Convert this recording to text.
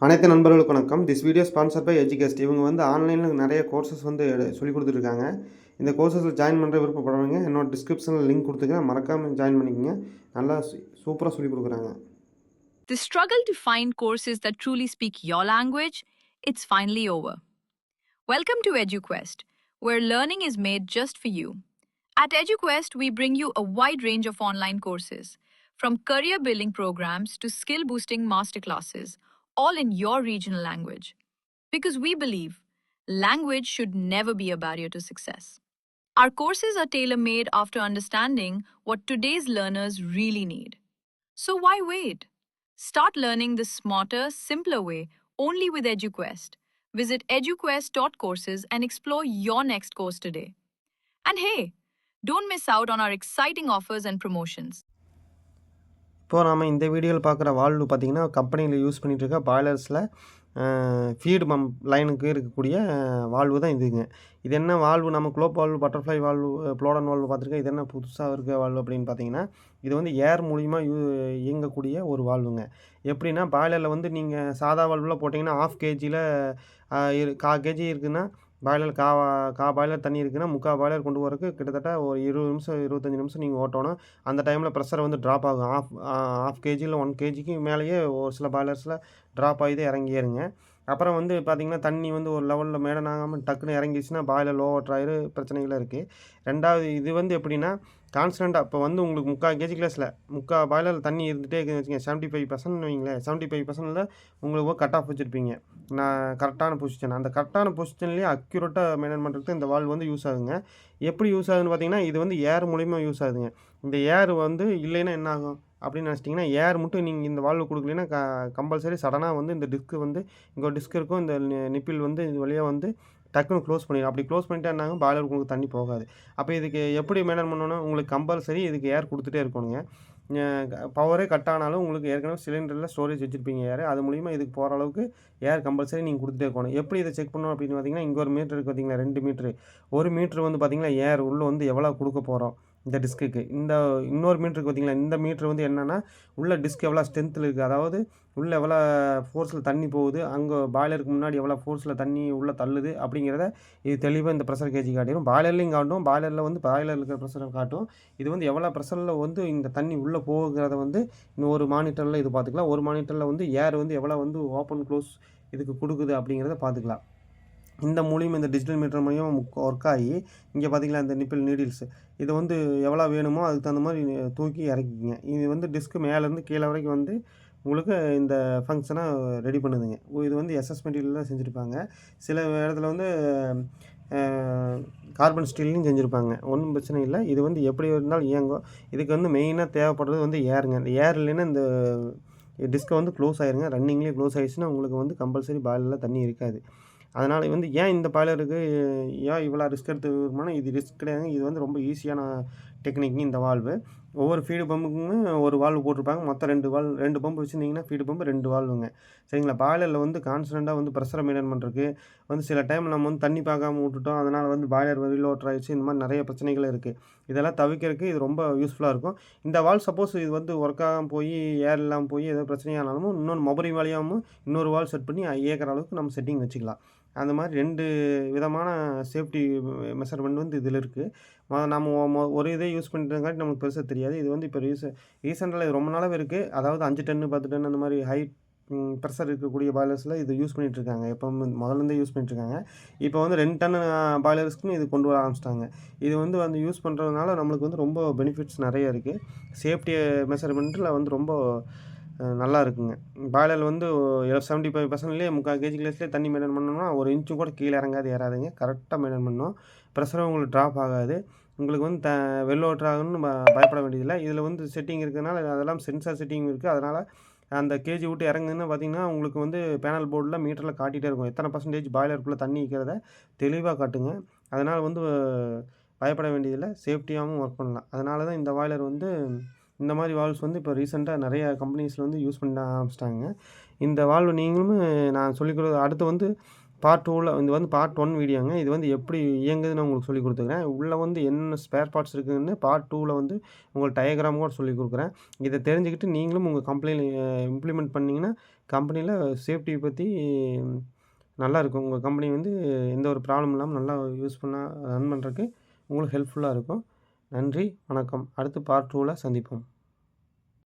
அனைத்து நண்பர்களுக்கும் வணக்கம். This video sponsored by எஜுகேஸ்ட். இவங்க வந்து ஆன்லைனில் நிறைய கோர்சஸ் வந்து சொல்லிக் கொடுத்துருக்காங்க. இந்த கோர்சஸில் ஜாயின் பண்ணுற விருப்பப்படுறவங்க என்னோட டிஸ்கிரிப்ஷனில் லிங்க் கொடுத்துருக்கேன், மறக்காமல் ஜாயின் பண்ணிக்கங்க. நல்லா சூப்பராக சொல்லிக் கொடுக்குறாங்க. The struggle to find courses that truly speak your language, it's finally over. Welcome to EduQuest, where learning is made just for you. At EduQuest, we bring you a wide range of online courses, from career building programs to skill boosting masterclasses, all in your regional language. Because we believe language should never be a barrier to success. Our courses are tailor made after understanding what today's learners really need. So why wait? Start learning the smarter, simpler way only with EduQuest. Visit eduquest.courses and explore your next course today. And hey, don't miss out on our exciting offers and promotions. இப்போது நாம் இந்த வீடியோவில் பார்க்குற valve பார்த்திங்கன்னா கம்பெனியில் use பண்ணிகிட்டு இருக்க பாய்லர்ஸில் feed pump லைனுக்கு இருக்கக்கூடிய வால்வு தான் இதுங்க. இது என்ன வால்வு, நம்ம globe valve, butterfly valve, blowdown valve பார்த்துருக்கேன். இது என்ன புதுசாக இருக்க வால்வு அப்படின்னு பார்த்தீங்கன்னா, இது வந்து ஏர் மூலிமா இயங்கக்கூடிய ஒரு வால்வுங்க. எப்படின்னா, பாய்லரில் வந்து நீங்கள் சாதா வால்வில் போட்டிங்கன்னா 1/2 கேஜியில் 1/4 கேஜி இருக்குதுன்னா, பாய்லர் பாய்லர் தண்ணி இருக்குன்னா 3/4 பாய்லர் கொண்டு போகிறதுக்கு கிட்டத்தட்ட ஒரு 20 நிமிஷம் 25 நிமிஷம் நீங்கள் ஓட்டணும். அந்த டைமில் ப்ரெஷர் வந்து ட்ராப் ஆகும். 1/2 கேஜியில் 1 கேஜிக்கு மேலேயே ஒரு சில பாய்லர்ஸில் ட்ராப் ஆகி தான் இறங்கிருங்க. அப்புறம் வந்து பார்த்திங்கன்னா, தண்ணி வந்து ஒரு லெவலில் மேடன் ஆகாமல் டக்குன்னு இறங்கிடுச்சுன்னா பாய்லர் லோ வாட்டர் ஆயிரு, பிரச்சனைகளும் இருக்குது. ரெண்டாவது இது வந்து எப்படின்னா, கான்ஸ்டண்ட்டாக இப்போ வந்து உங்களுக்கு 3/4 கேஜி கிளாஸில் 3/4 பாய்லர் தண்ணி இருந்துகிட்டே இருக்குதுன்னு வச்சுக்கோங்க. 75% வைங்களேன். 75%ல் உங்களுக்கு கட் ஆஃப் வச்சுருப்பீங்க. நான் கரெக்டான பொசிஷன், அந்த கரெக்டான பொசிஷன்லேயே அக்யூரேட்டாக மெயின்டைன் பண்ணுறதுக்கு இந்த வால்வு வந்து யூஸ் ஆகுங்க. எப்படி யூஸ் ஆகுதுன்னு பார்த்தீங்கன்னா, இது வந்து ஏர் மூலிமா யூஸ் ஆகுதுங்க. இந்த ஏர் வந்து இல்லைன்னா என்ன ஆகும் அப்படின்னு நினச்சிட்டிங்கன்னா, ஏர் மட்டும் நீங்கள் இந்த வால்வு கொடுக்கலைன்னா கம்பல்சரி சடனாக வந்து இந்த டிஸ்க்கு வந்து இங்கே ஒரு டிஸ்க் இருக்கும், இந்த நிப்பில் வந்து இது வழியாக வந்து டக்குன்னு க்ளோஸ் பண்ணிடும். அப்படி க்ளோஸ் பண்ணிட்டா என்னாங்க, பாய்லர் உங்களுக்கு தண்ணி போகாது. அப்போ இதுக்கு எப்படி மெயின்டைன் பண்ணணும், உங்களுக்கு கம்பல்சரி இதுக்கு ஏர் கொடுத்துட்டே இருக்கணுங்க. பவரே கட் ஆனாலும் உங்களுக்கு ஏற்கனவே சிலிண்டரில் ஸ்டோரேஜ் வச்சுருப்பீங்க ஏர், அது மூலிமா இதுக்கு போகிற அளவுக்கு ஏர் கம்பல்சரி நீங்கள் கொடுத்துட்டே இருக்கணும். எப்படி இதை செக் பண்ணணும் அப்படின்னு பார்த்தீங்கன்னா, இங்கே ஒரு மீட்ரு இருக்குது பார்த்தீங்களா, 2 மீட்ரு. ஒரு மீட்ரு வந்து பார்த்தீங்கன்னா ஏர் உள்ளே வந்து எவ்வளோ கொடுக்க போகிறோம் இந்த டிஸ்க்குக்கு. இன்னொரு மீட்டருக்கு பார்த்தீங்களா, இந்த மீட்ரு வந்து என்னென்னா உள்ள டிஸ்க் எவ்வளோ ஸ்ட்ரென்த்தில் இருக்குது, அதாவது உள்ளே எவ்வளோ ஃபோர்ஸில் தண்ணி போகுது, அங்கே பாய்லருக்கு முன்னாடி எவ்வளோ ஃபோர்ஸில் தண்ணி உள்ளே தள்ளுது அப்படிங்கிறத இது தெளிவாக இந்த ப்ரெஷர் கேஜி காட்டிடும். பாய்லர்லையும் காட்டும், பாய்லரில் வந்து பாய்லரில் இருக்கிற ப்ரெஷரை காட்டும். இது வந்து எவ்வளோ ப்ரெஷரில் வந்து இந்த தண்ணி உள்ளே போகுங்கிறத வந்து இன்னும் ஒரு மானிட்டரில் இது பார்த்துக்கலாம். ஒரு மானிட்டரில் வந்து ஏர் வந்து எவ்வளோ வந்து ஓப்பன் க்ளோஸ் இதுக்கு கொடுக்குது அப்படிங்கிறத பார்த்துக்கலாம். இந்த மூலியம் இந்த டிஜிட்டல் மீட்டர் மூலியம் ஒர்க் ஆகி இங்கே பார்த்திங்களா, இந்த நிப்பிள் நீடில்ஸ் இது வந்து எவ்வளோ வேணுமோ அதுக்கு தகுந்த மாதிரி தூக்கி இறக்கிக்கிங்க. இது வந்து டிஸ்க்கு மேலேருந்து கீழே வரைக்கும் வந்து உங்களுக்கு இந்த ஃபங்க்ஷனை ரெடி பண்ணுதுங்க. இது வந்து எஸ்எஸ் மெட்டீரியல் தான் செஞ்சுருப்பாங்க. சில இடத்துல வந்து கார்பன் ஸ்டீல்லையும் செஞ்சுருப்பாங்க. ஒன்றும் பிரச்சனை இல்லை. இது வந்து எப்படி இருந்தாலும் இயங்கும். இதுக்கு வந்து மெயினாக தேவைப்படுறது வந்து ஏருங்க. இந்த ஏர் இல்லைன்னா இந்த டிஸ்கை வந்து க்ளோஸ் ஆயிருங்க. ரன்னிங்லேயே க்ளோஸ் ஆகிடுச்சுன்னா உங்களுக்கு வந்து கம்பல்சரி பாய்லரில் தண்ணி இருக்காது. அதனால் வந்து ஏன் இந்த பாய்லருக்கு ஏன் இவ்வளோ ரிஸ்க் எடுத்துக்கணும்னா, இது ரிஸ்க் கிடையாதுங்க. இது வந்து ரொம்ப ஈஸியான டெக்னிக் இந்த வால்வு. ஒவ்வொரு ஃபீடு பம்புக்குமே ஒரு வால்வு போட்டிருப்பாங்க. மொத்தம் 2 பம்பு வச்சுருந்தீங்கன்னா ஃபீடு பம்பு 2 வால்வுங்க. சரிங்களா. பாய்லரில் வந்து கான்ஸ்டண்ட்டாக வந்து ப்ரெஷரை மெயின்டைன் பண்ணுறதுக்கு வந்து சில டைம் நம்ம வந்து தண்ணி பார்க்காம விட்டுட்டோம், அதனால் வந்து பாய்லர் ரீலோட் ஆகிடுச்சு. இந்த மாதிரி நிறைய பிரச்சனைகள் இருக்குது. இதெல்லாம் தவிர்க்கிறதுக்கு இது ரொம்ப யூஸ்ஃபுல்லாக இருக்கும். இந்த வால் சப்போஸ் இது வந்து ஒர்க் ஆகாமல் போய் ஏர் இல்லாமல் போய் ஏதோ பிரச்சனையானாலும் இன்னொன்று மொபரி வழியாகவும் இன்னொரு வால் செட் பண்ணி இயக்கிற அளவுக்கு நம்ம செட்டிங் வச்சுக்கலாம். அந்த மாதிரி 2 விதமான சேஃப்டி மெஷர்மெண்ட் வந்து இதில் இருக்குது. நம்ம ஒரு இதே யூஸ் பண்ணிட்டங்காட்டி நமக்கு பெருசாக தெரியாது. இது வந்து இப்போ ரீசெண்டாக இது ரொம்ப நாளாகவே இருக்குது. அதாவது 5 டன்னு 10 டன் அந்த மாதிரி ஹை ப்ரெஷர் இருக்கக்கூடிய பாய்லர்ஸில் இது யூஸ் பண்ணிகிட்ருக்காங்க. எப்போவும் முதல்லேருந்தே யூஸ் பண்ணிட்டுருக்காங்க. இப்போ வந்து 2 டன் பாய்லர்ஸ்க்குன்னு இது கொண்டு வர ஆரம்பிச்சிட்டாங்க. இது வந்து யூஸ் பண்ணுறதுனால நம்மளுக்கு வந்து ரொம்ப பெனிஃபிட்ஸ் நிறைய இருக்குது. சேஃப்டி மெஷர்மெண்ட்டில் வந்து ரொம்ப நல்லா இருக்குங்க. பாய்லரில் வந்து 75%லேயே 3/4 கேஜி கிளாஸ்லேயே தண்ணி மெயின்டைன் பண்ணோம்னா ஒரு இன்ச்சு கூட கீழே இறங்காது, ஏறாதுங்க. கரெக்டாக மெயின்டைன் பண்ணணும். ப்ரெஷரும் உங்களுக்கு ட்ராப் ஆகாது. உங்களுக்கு வந்து வெல் வாட்டர் ஆகணும்னு பயப்பட வேண்டியதில்லை. இதில் வந்து செட்டிங் இருக்கிறதுனால அதெல்லாம் சென்சார் செட்டிங் இருக்குது. அதனால் அந்த கேஜி விட்டு இறங்குதுன்னு பார்த்தீங்கன்னா, உங்களுக்கு வந்து பேனல் போர்டில் மீட்டரில் காட்டிகிட்டே இருக்கும். எத்தனை பர்சன்டேஜ் பாய்லருக்குள்ளே தண்ணி இருக்கிறத தெளிவாக காட்டுங்க. அதனால் வந்து பயப்பட வேண்டியதில்லை. சேஃப்டியாகவும் ஒர்க் பண்ணலாம். அதனால தான் இந்த பாய்லர் வந்து இந்த மாதிரி வால்வ்ஸ் வந்து இப்போ ரீசெண்டாக நிறைய கம்பெனிஸில் வந்து யூஸ் பண்ண ஆரம்பிச்சிட்டாங்க. இந்த வால்வு நீங்களும் நான் சொல்லிக் கொடுக்குறது அடுத்து வந்து பார்ட் 2ல் இது வந்து பார்ட் 1 வீடியோங்க. இது வந்து எப்படி இயங்குதுன்னு உங்களுக்கு சொல்லிக் கொடுத்துக்கிறேன். உள்ளே வந்து என்னென்ன ஸ்பேர் பார்ட்ஸ் இருக்குதுன்னு பார்ட் 2ல் வந்து உங்களுக்கு டயக்ராம் கூட சொல்லிக் கொடுக்குறேன். இதை தெரிஞ்சுக்கிட்டு நீங்களும் உங்கள் கம்பெனியில் இம்ப்ளிமெண்ட் பண்ணிங்கன்னா கம்பெனியில சேஃப்டி பத்தி நல்லா இருக்கும். உங்க கம்பெனி வந்து எந்த ஒரு ப்ராப்ளம் இல்லாம நல்லா யூஸ்ஃபுல்லா ரன் பண்றதுக்கு உங்களுக்கு ஹெல்ப்ஃபுல்லா இருக்கும். நன்றி, வணக்கம். அடுத்து பார்ட் 2ல சந்திப்போம்.